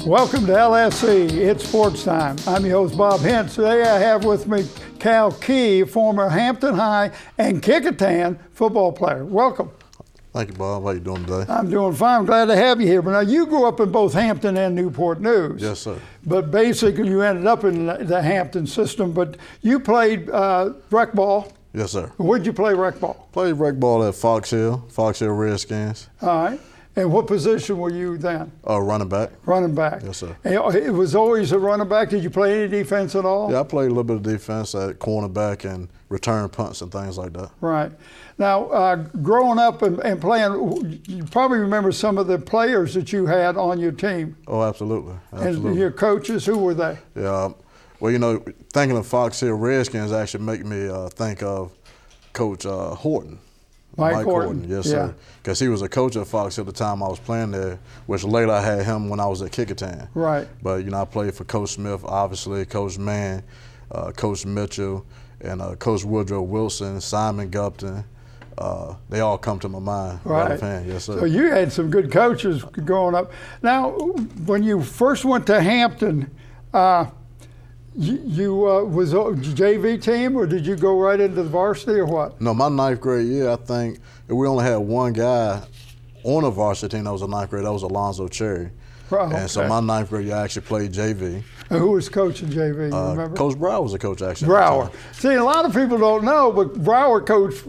Welcome to LSC. It's Sports Time. I'm your host, Bob Hintz. Today I have with me Cal Key, former Hampton High and Kecoughtan football player. Welcome. Thank you, Bob. How you doing today? I'm doing fine. I'm glad to have you here. But now you grew up in both Hampton and Newport News. Yes, sir. But basically you ended up in the Hampton system. But you played rec ball. Yes, sir. Where'd you play rec ball? Played rec ball at Fox Hill Redskins. All right. And what position were you then? Running back. Running back. Yes, sir. And it was always a running back. Did you play any defense at all? Yeah, I played a little bit of defense at cornerback and return punts and things like that. Right. Now, growing up and playing, you probably remember some of the players that you had on your team. Oh, absolutely. And your coaches, who were they? Yeah. Well, you know, thinking of Fox Hill Redskins actually make me think of Coach Horton. Mike Horton. Yes, sir. Because he was a coach at Fox at the time I was playing there, which later I had him when I was at Kecoughtan. Right. But, you know, I played for Coach Smith, obviously, Coach Mann, Coach Mitchell, and Coach Woodrow Wilson, Simon Gupton. They all come to my mind. Right. Yes, sir. So you had some good coaches growing up. Now, when you first went to Hampton, you was a JV team, or did you go right into the varsity, or what? No, my ninth grade year, I think we only had one guy on a varsity team that was a ninth grade. That was Alonzo Cherry. Oh, okay. And so my ninth grade year, I actually played JV. And who was coaching JV, you remember? Coach Brower was a coach, actually. Brower. See, a lot of people don't know, but Brower coached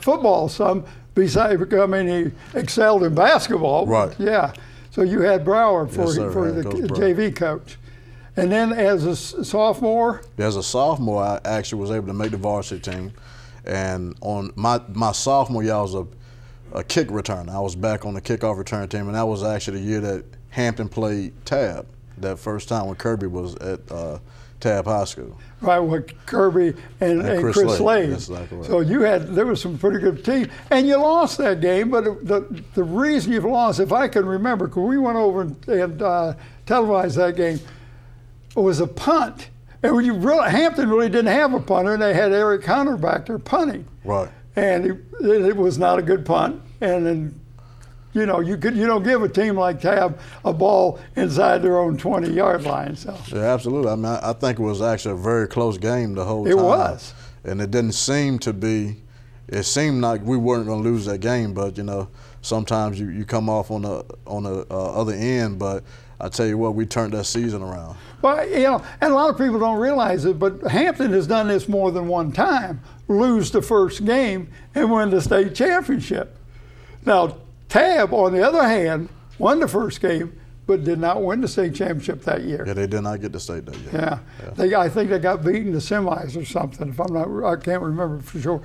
football some, besides becoming, he excelled in basketball. Right. Yeah. So you had Brower for, Yes, sir, for the Coach Brower. JV coach. And then as a sophomore? As a sophomore, I actually was able to make the varsity team. And on my sophomore year, I was a kick returner. I was back on the kickoff return team, and that was actually the year that Hampton played Tab, that first time when Kirby was at Tab High School. Right, with Kirby and Chris Slade. That's exactly right. So there was some pretty good team. And you lost that game, but the reason you lost, if I can remember, because we went over and televised that game, was a punt. And when Hampton really didn't have a punter, and they had Eric Hunter back there punting. Right. And it was not a good punt. And then, you know, you don't give a team like Tab a ball inside their own 20-yard line. So. Yeah, absolutely. I mean, I think it was actually a very close game the whole time. It was. And it didn't seem to be. It seemed like we weren't going to lose that game, but you know, sometimes you come off on the other end. But I tell you what, we turned that season around. Well, you know, and a lot of people don't realize it, but Hampton has done this more than one time. Lose the first game and win the state championship. Now, Tab, on the other hand, won the first game, but did not win the state championship that year. Yeah, they did not get the state that year. Yeah. I think they got beaten in the semis or something. I can't remember for sure.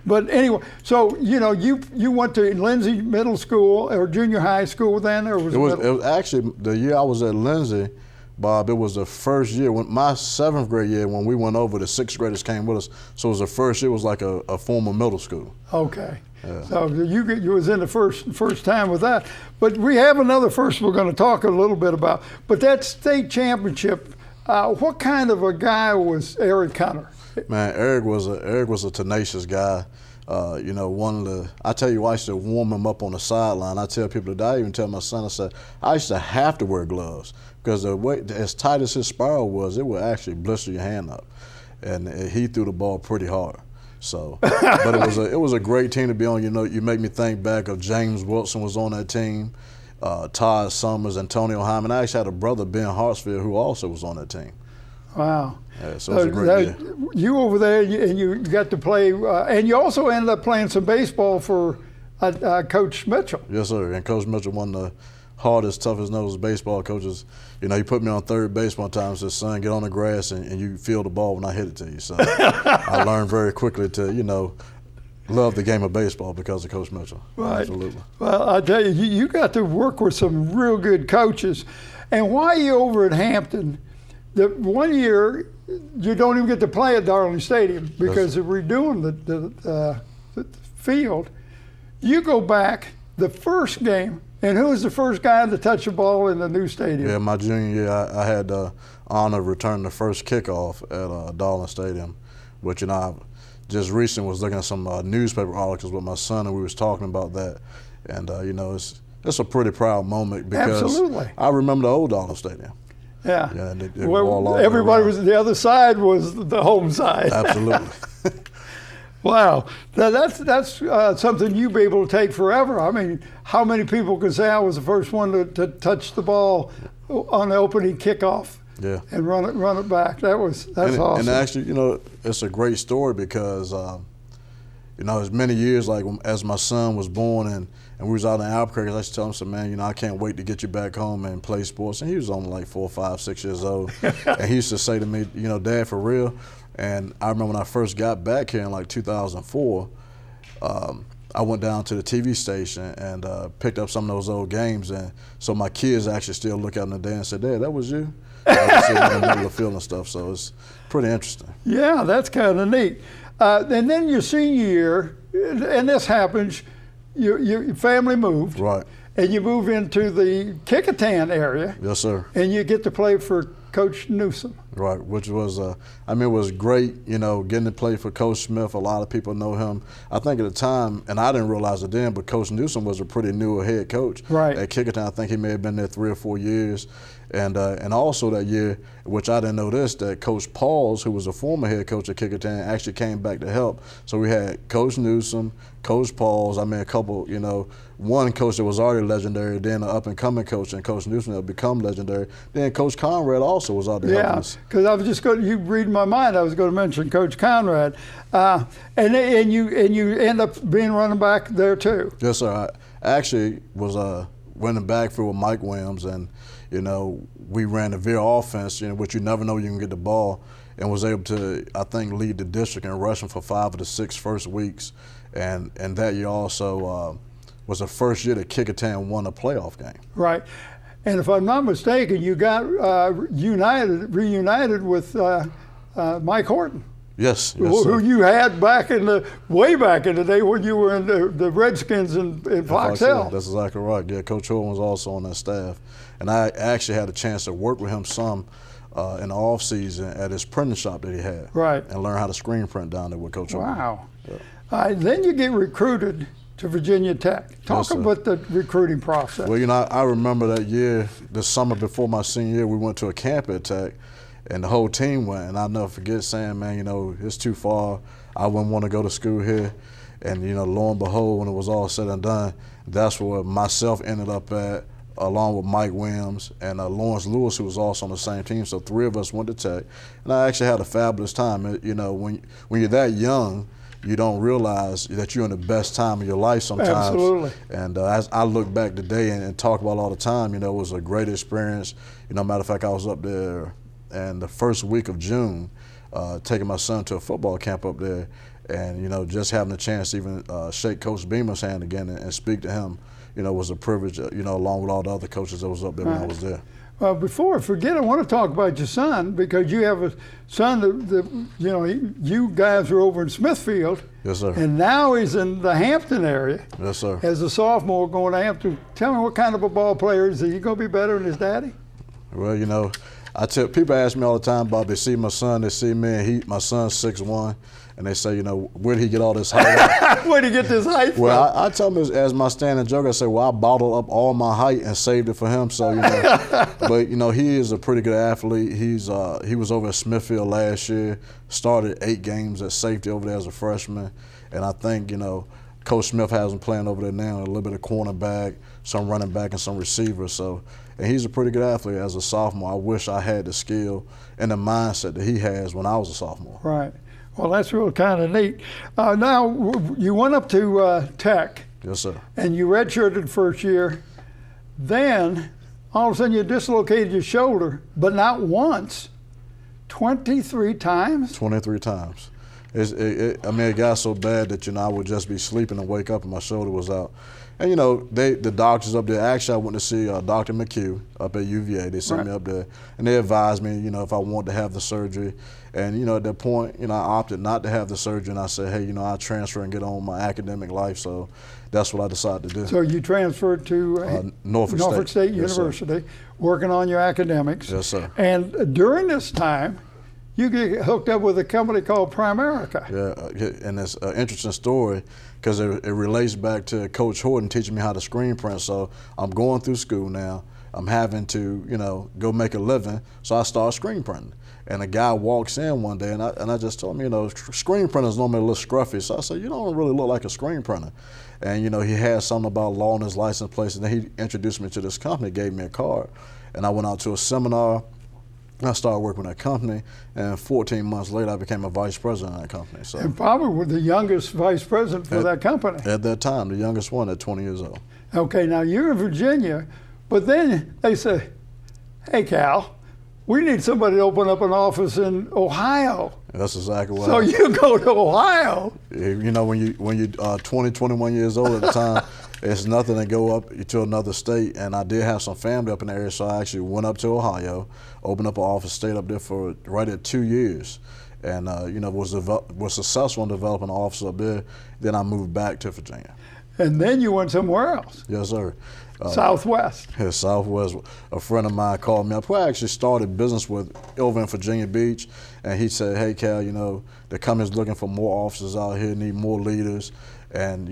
But anyway, so you know, you went to Lindsay Middle School or junior high school then, or was it? It was actually the year I was at Lindsay, Bob. It was the first year when my seventh grade year when we went over. The sixth graders came with us, so it was the first year. It was like a former middle school. Okay. Yeah. So you was in the first time with that. But we have another first we're going to talk a little bit about. But that state championship, what kind of a guy was Eric Hunter? Man, Eric was a tenacious guy. You know, I tell you, I used to warm him up on the sideline. I tell people that I even tell my son, I said, I used to have to wear gloves because the way, as tight as his spiral was, it would actually blister your hand up. And he threw the ball pretty hard. So, but it was a great team to be on. You know, you make me think back of James Wilson was on that team, Todd Summers, Antonio Hyman. I actually had a brother, Ben Hartsfield, who also was on that team. Wow. Yeah, so it was a great year. You over there, and you got to play, and you also ended up playing some baseball for Coach Mitchell. Yes, sir. And Coach Mitchell, one of the hardest, toughest nosed baseball coaches. You know, he put me on third base one time and said, son, get on the grass and you feel the ball when I hit it to you. So I learned very quickly to, you know, love the game of baseball because of Coach Mitchell. Right. Absolutely. Well, I tell you, you got to work with some real good coaches. And while you're over at Hampton, the one year you don't even get to play at Darling Stadium because they're redoing the field. You go back the first game, and who was the first guy to touch a ball in the new stadium? Yeah, my junior year, I had the honor of returning the first kickoff at Darling Stadium, which, you know, I just recently was looking at some newspaper articles with my son, and we was talking about that. And, you know, It's a pretty proud moment because Absolutely. I remember the old Darlin Stadium. Yeah. Yeah, they Well, everybody was, the other side was the home side. Absolutely. Wow, that's something you'll be able to take forever. I mean, how many people can say I was the first one to touch the ball on the opening kickoff? Yeah. And run it back. That's awesome. And actually, you know, it's a great story because, you know, as many years like as my son was born and we was out in Albuquerque, I used to tell him, man, you know, I can't wait to get you back home and play sports. And he was only like 4, 5, 6 years old. And he used to say to me, you know, Dad, for real. And I remember when I first got back here in like 2004, I went down to the TV station and picked up some of those old games. And so my kids actually still look out in the day and say, Dad, that was you? I was sitting in the middle of the field and stuff. So it's pretty interesting. Yeah, that's kind of neat. And then your senior year, and this happens, your family moved. Right. And you move into the Kickitan area. Yes, sir. And you get to play for Coach Newsom. Right, which was, I mean, it was great, you know, getting to play for Coach Smith. A lot of people know him. I think at the time, and I didn't realize it then, but Coach Newsom was a pretty new head coach. Right. At Kickitan. I think he may have been there 3 or 4 years. And also that year, which I didn't know this, that Coach Pauls, who was a former head coach at Kickitan, actually came back to help. So we had Coach Newsom, Coach Pauls, I mean, a couple, you know, one coach that was already legendary, then an up-and-coming coach, and Coach Newsom that become legendary. Then Coach Conrad also was out there helping us. Because I was just going, you read my mind, I was going to mention Coach Conrad. And you end up being running back there too. Yes, sir. I actually was running backfield with Mike Williams, and, you know, we ran the veer offense, you know, which you never know you can get the ball, and was able to, I think, lead the district in rushing for 5 of the 6 first weeks. And that year also was the first year that Kickitan won a playoff game. Right. And if I'm not mistaken, you got reunited with Mike Horton. Yes, who you had way back in the day when you were in the Redskins in Fox Hill. That's exactly right. Yeah, Coach Horton was also on that staff. And I actually had a chance to work with him some in the off season at his printing shop that he had. Right. And learn how to screen print down there with Coach Horton. Wow. Yeah. Then you get recruited to Virginia Tech. Talk about the recruiting process. Well, you know, I remember that year, the summer before my senior year, we went to a camp at Tech, and the whole team went. And I'll never forget saying, man, you know, it's too far. I wouldn't want to go to school here. And, you know, lo and behold, when it was all said and done, that's where myself ended up at, along with Mike Williams and Lawrence Lewis, who was also on the same team. So 3 of us went to Tech. And I actually had a fabulous time. You know, when you're that young, you don't realize that you're in the best time of your life sometimes. Absolutely. And as I look back today and talk about all the time, you know, it was a great experience. You know, matter of fact, I was up there in the first week of June, taking my son to a football camp up there, and, you know, just having a chance to even shake Coach Beamer's hand again and speak to him, you know, was a privilege, you know, along with all the other coaches that was up there when I was there. Well, before I forget, I want to talk about your son, because you have a son that you know, you guys are over in Smithfield. Yes, sir. And now he's in the Hampton area. Yes, sir. As a sophomore going to Hampton. Tell me, what kind of a ball player is he? He going to be better than his daddy? Well, you know, people ask me all the time, Bob, they see my son, they see me, and my son's 6'1", and they say, you know, where did he get all this height? Where did he get this height from? Well, I tell them as my standing joke, I say, well, I bottled up all my height and saved it for him. So, you know, but, you know, he is a pretty good athlete. He was over at Smithfield last year, started 8 games at safety over there as a freshman. And I think, you know, Coach Smith has him playing over there now, a little bit of cornerback, some running back, and some receiver. So, and he's a pretty good athlete as a sophomore. I wish I had the skill and the mindset that he has when I was a sophomore. Right. Well, that's real kind of neat. Now, you went up to Tech. Yes, sir. And you redshirted first year. Then, all of a sudden, you dislocated your shoulder, but not once, 23 times? 23 times. I mean, it got so bad that, you know, I would just be sleeping and wake up and my shoulder was out. And, you know, the doctors up there, actually I went to see Dr. McHugh up at UVA. They sent me up there, and they advised me, you know, if I wanted to have the surgery. And, you know, at that point, you know, I opted not to have the surgery, and I said, hey, you know, I'll transfer and get on with my academic life. So that's what I decided to do. So you transferred to Norfolk State University, working on your academics. Yes, sir. And during this time, you get hooked up with a company called Primerica. Yeah, and it's an interesting story because it relates back to Coach Horton teaching me how to screen print. So I'm going through school now. I'm having to, go make a living. So I start screen printing. And a guy walks in one day, and I just told him, screen printers normally a little scruffy. So I said, you don't really look like a screen printer. And, he had something about law on his license plate. And then he introduced me to this company, gave me a card. And I went out to a seminar. I started working with that company, and 14 months later, I became a vice president of that company. So, and probably were the youngest vice president for that company. At that time, the youngest one at 20 years old. Okay, now you're in Virginia, but then they say, hey, Cal, we need somebody to open up an office in Ohio. That's exactly what So you go to Ohio. When you're 20, 21 years old at the time, it's nothing to go up to another state, and I did have some family up in the area, so I actually went up to Ohio, opened up an office, stayed up there for right at 2 years, and was successful in developing an office up there. Then I moved back to Virginia. And then you went somewhere else. Yes, sir. Southwest. Yeah, Southwest. A friend of mine called me up, who I actually started business with over in Virginia Beach, and he said, hey, Cal, the company's looking for more officers out here, need more leaders. And,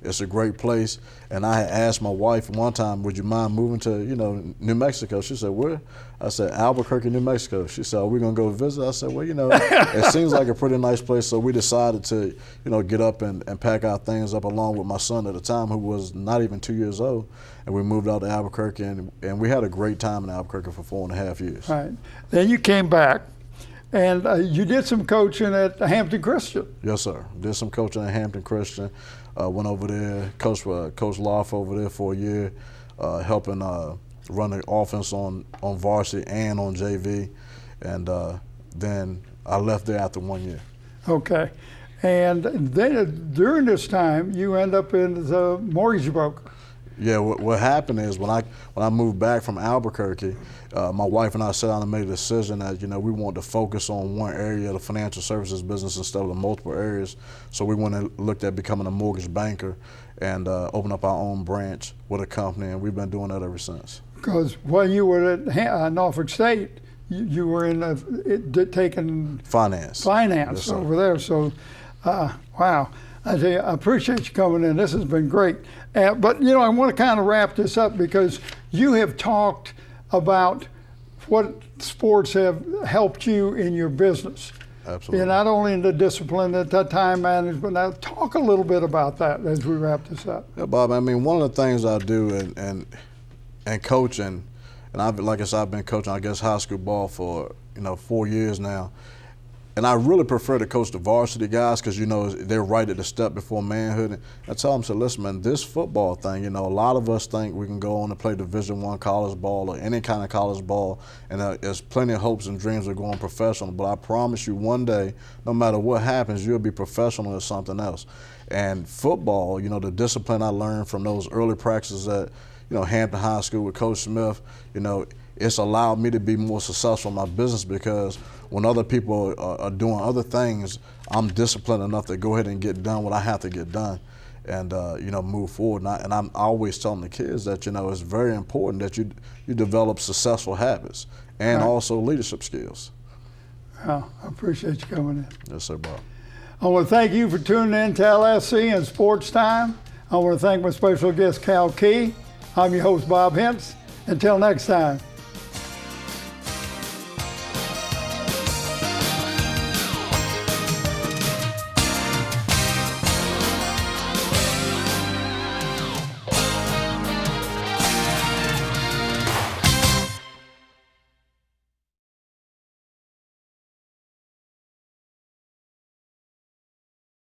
it's a great place. And I had asked my wife one time, would you mind moving to, New Mexico? She said, where? I said, Albuquerque, New Mexico. She said, are we going to go visit? I said, well, it seems like a pretty nice place. So we decided to, get up and pack our things up along with my son at the time, who was not even 2 years old. And we moved out to Albuquerque, and we had a great time in Albuquerque for 4.5 years. Right. Then you came back. And you did some coaching at Hampton Christian. Yes, sir. Did some coaching at Hampton Christian. Went over there, coached Loft over there for a year, helping run the offense on varsity and on JV. And then I left there after 1 year. Okay. And then during this time, you end up in the mortgage broker. Yeah, what happened is when I moved back from Albuquerque, my wife and I sat down and made a decision that we wanted to focus on one area of the financial services business instead of the multiple areas. So we went and looked at becoming a mortgage banker and opened up our own branch with a company, and we've been doing that ever since. Because when you were at Norfolk State, you were taking finance yes, over there. So, wow. I tell you, I appreciate you coming in. This has been great. But, I want to kind of wrap this up because you have talked about what sports have helped you in your business. Absolutely. And not only in the discipline, the time management. Now, talk a little bit about that as we wrap this up. Yeah, Bob, one of the things I do and coaching, and like I said, I've been coaching, high school ball for, 4 years now. And I really prefer to coach the varsity guys because, they're right at the step before manhood. And I tell them, listen, man, this football thing, a lot of us think we can go on and play Division I college ball or any kind of college ball, and there's plenty of hopes and dreams of going professional. But I promise you one day, no matter what happens, you'll be professional at something else. And football, the discipline I learned from those early practices at, Hampton High School with Coach Smith, it's allowed me to be more successful in my business because when other people are doing other things, I'm disciplined enough to go ahead and get done what I have to get done and, move forward. And I'm always telling the kids that, it's very important that you develop successful habits and also leadership skills. Well, I appreciate you coming in. Yes, sir, Bob. I want to thank you for tuning in to LSC and Sports Time. I want to thank my special guest, Cal Key. I'm your host, Bob Hintz. Until next time.